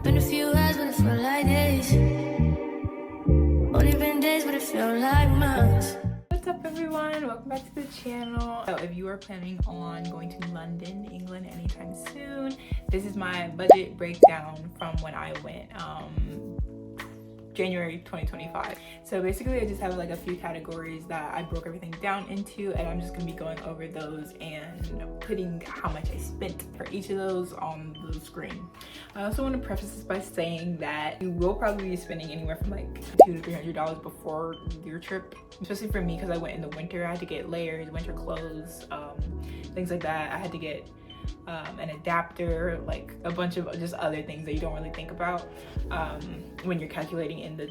Been a few hours, but it felt like days. Only been days, but it felt like months. What's up, everyone? Welcome back to the channel. So if you are planning on going to London, England anytime soon, this is my budget breakdown from when I went January 2025. So basically I just have like a few categories that I broke everything down into, and I'm just gonna be going over those and putting how much I spent for each of those on the screen. I also want to preface this by saying that you will probably be spending anywhere from like $200 to $300 before your trip, especially for me because I went in the winter. I had to get layers, winter clothes, things like that. I had to get an adapter, like a bunch of just other things that you don't really think about when you're calculating in the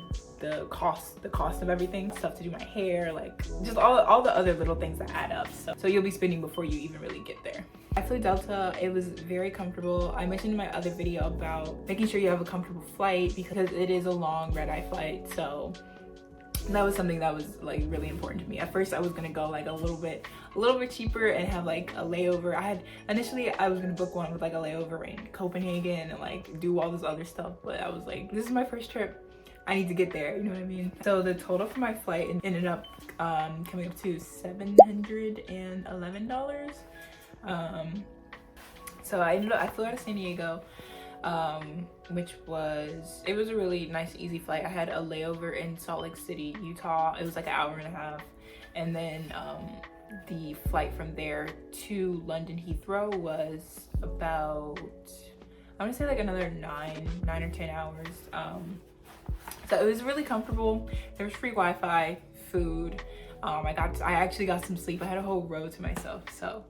cost of everything, stuff to do my hair, like just all the other little things that add up. So you'll be spending before you even really get there. I flew Delta. It was very comfortable. I mentioned in my other video about making sure you have a comfortable flight because it is a long red-eye flight. So that was something that was like really important to me. At first I was gonna go like a little bit cheaper and have like a layover. Initially I was gonna book one with like a layover in Copenhagen and like do all this other stuff, but I was like, this is my first trip, I need to get there, you know what I mean? So the total for my flight ended up coming up to $711. So I flew out of San Diego, which was a really nice, easy flight. I had a layover in Salt Lake City, Utah. It was like an hour and a half. And then the flight from there to London Heathrow was about, I want to say like another 9 or 10 hours. So it was really comfortable. There was free Wi-Fi, food. I actually got some sleep. I had a whole row to myself, so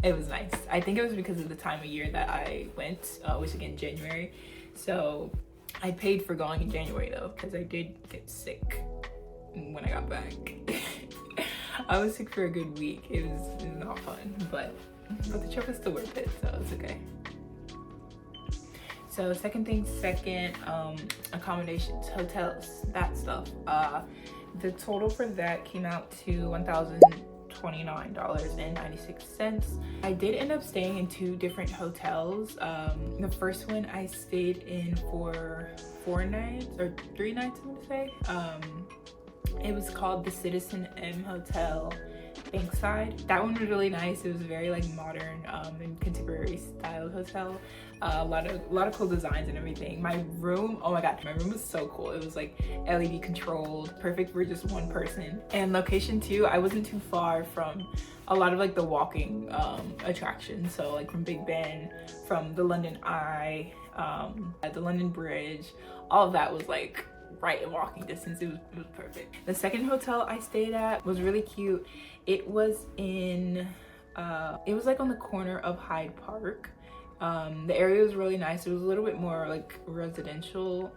it was nice. I think it was because of the time of year that I went, which again, January. So I paid for going in January though, because I did get sick when I got back. I was sick for a good week. It was not fun, but the trip was still worth it, so it's okay. So second, accommodations, hotels, that stuff. The total for that came out to $1,029.96. I did end up staying in 2 different hotels. The first one I stayed in for 4 nights or 3 nights, I'm gonna say. It was called the Citizen M Hotel Bankside. That one was really nice. It was very like modern and contemporary styled hotel. A lot of cool designs and everything. My room, oh my god, my room was so cool. It was like LED controlled, perfect for just one person. And location too, I wasn't too far from a lot of like the walking attractions. So like from Big Ben, from the London Eye, at the London Bridge, all of that was like right in walking distance. It was perfect. The second hotel I stayed at was really cute. It was in it was like on the corner of Hyde Park. The area was really nice. It was a little bit more like residential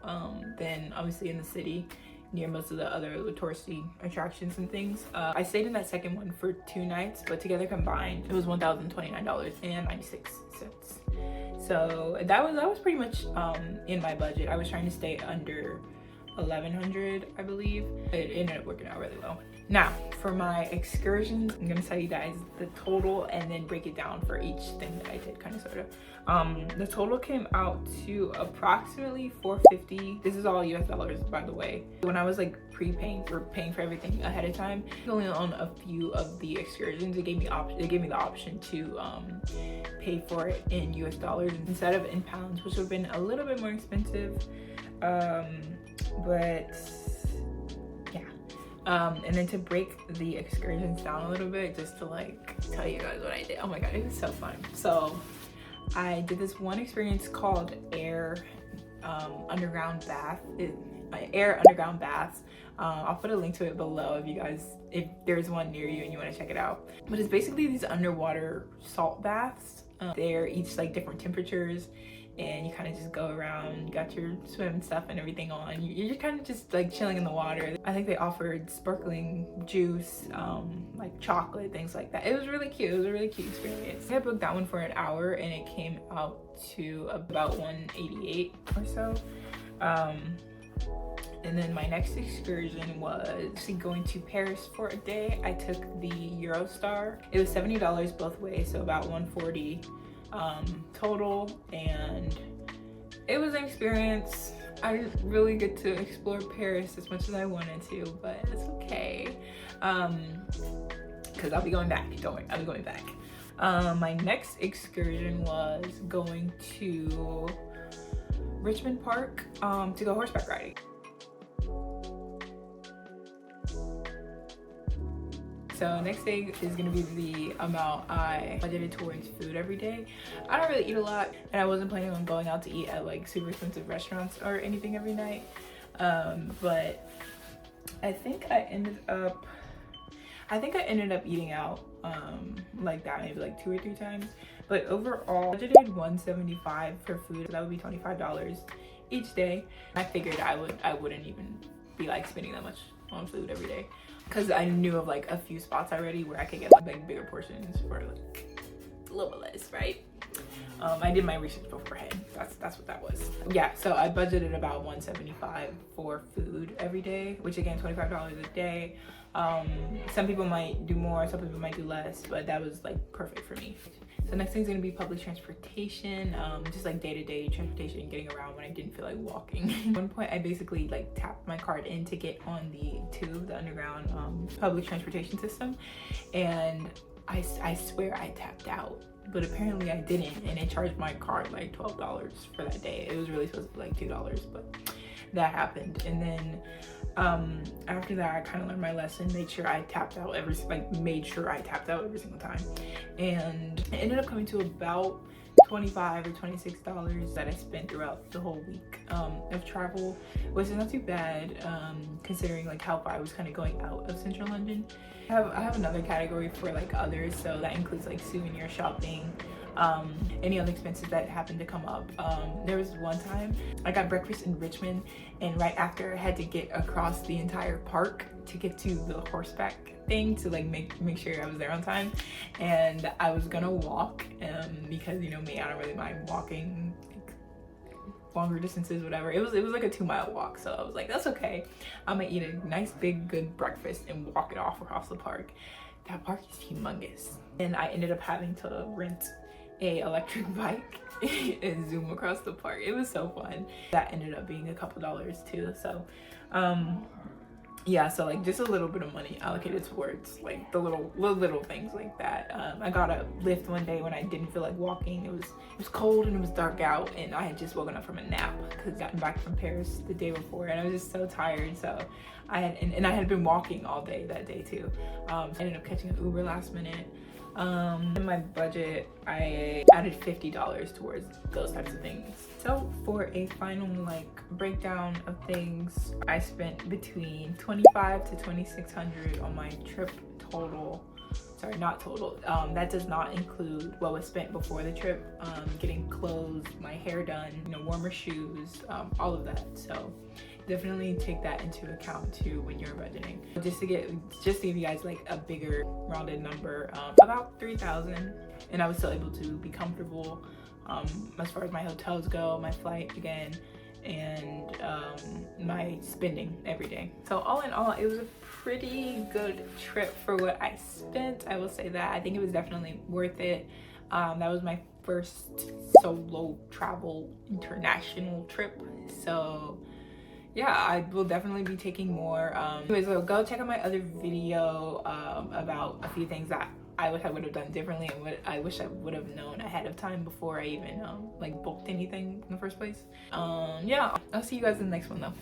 than obviously in the city near most of the other touristy attractions and things. I stayed in that second one for 2 nights, but together combined it was $1,029.96. So that was pretty much in my budget. I was trying to stay under $1,100, I believe. It ended up working out really well. Now for my excursions, I'm gonna tell you guys the total and then break it down for each thing that I did, kind of sort of. The total came out to approximately $450. This is all US dollars, by the way. When I was like paying for everything ahead of time, only on a few of the excursions, it gave me the option to pay for it in US dollars instead of in pounds, which would have been a little bit more expensive. But yeah. And then to break the excursions down a little bit, just to like tell you guys what I did. Oh my god, it was so fun. So I did this one experience called Air Underground Baths. I'll put a link to it below if there's one near you and you want to check it out. But it's basically these underwater salt baths. They're each like different temperatures, and you kind of just go around, you got your swim stuff and everything on. You're kind of just like chilling in the water. I think they offered sparkling juice, like chocolate, things like that. It was really cute. It was a really cute experience. I booked that one for an hour and it came out to about $188 or so. And then my next excursion was actually going to Paris for a day. I took the Eurostar. It was $70 both ways, so about $140 total, and it was an experience. I didn't really get to explore Paris as much as I wanted to, but it's okay. Because I'll be going back. Don't worry, I'll be going back. My next excursion was going to Richmond Park to go horseback riding. So next thing is gonna be the amount I budgeted towards food every day. I don't really eat a lot, and I wasn't planning on going out to eat at like super expensive restaurants or anything every night. But I think I ended up eating out like that maybe like 2 or 3 times. But overall, I budgeted $175 for food. So that would be $25 each day. I figured I wouldn't even be like spending that much on food every day, because I knew of like a few spots already where I could get like bigger portions for like a little bit less, right? I did my research beforehand. That's what that was. Yeah, so I budgeted about $175 for food every day, which again, $25 a day. Some people might do more, some people might do less, but that was like perfect for me. So next thing is gonna be public transportation, just like day-to-day transportation, getting around when I didn't feel like walking. At one point, I basically like tapped my card in to get on the tube, the underground public transportation system, and I swear I tapped out, but apparently I didn't, and it charged my card like $12 for that day. It was really supposed to be like $2, but that happened. And then after that, I kind of learned my lesson, made sure I tapped out every single time, and it ended up coming to about $25 or $26 that I spent throughout the whole week of travel, which is not too bad considering like how far I was kind of going out of central London. I have another category for like others, so that includes like souvenir shopping, any other expenses that happened to come up. There was one time I got breakfast in Richmond, and right after I had to get across the entire park to get to the horseback thing to like make sure I was there on time, and I was gonna walk because you know me, I don't really mind walking longer distances, whatever. It was like a 2-mile walk, so I was like, that's okay, I'm gonna eat a nice big good breakfast and walk it off across the park. That park is humongous, and I ended up having to rent a electric bike and zoom across the park. It was so fun. That ended up being a couple dollars too. So yeah, so like just a little bit of money allocated towards like the little things like that. I got a lift one day when I didn't feel like walking. It was cold and it was dark out, and I had just woken up from a nap because I'd gotten back from Paris the day before, and I was just so tired. So I had been walking all day that day too. I ended up catching an Uber last minute. In my budget, I added $50 towards those types of things. So for a final like breakdown of things, I spent between $2,500 to $2,600 on my trip total. Sorry, not total. That does not include what was spent before the trip, getting clothes, my hair done, you know, warmer shoes, all of that. So definitely take that into account too when you're budgeting. Just to give you guys like a bigger rounded number, about $3,000, and I was still able to be comfortable as far as my hotels go, my flight again, and my spending every day. So all in all, it was a pretty good trip for what I spent. I will say that. I think it was definitely worth it. That was my first solo travel international trip, so yeah, I will definitely be taking more. Anyways, so go check out my other video about a few things that I wish I would have done differently, and what I wish I would have known ahead of time before I even like booked anything in the first place. Yeah, I'll see you guys in the next one though.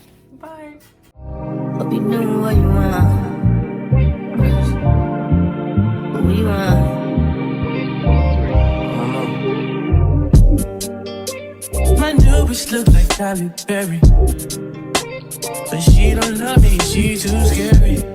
Bye. Hope you doing what you want. What you want? My new bitch look like Halle Berry, but she don't love me, she too scary.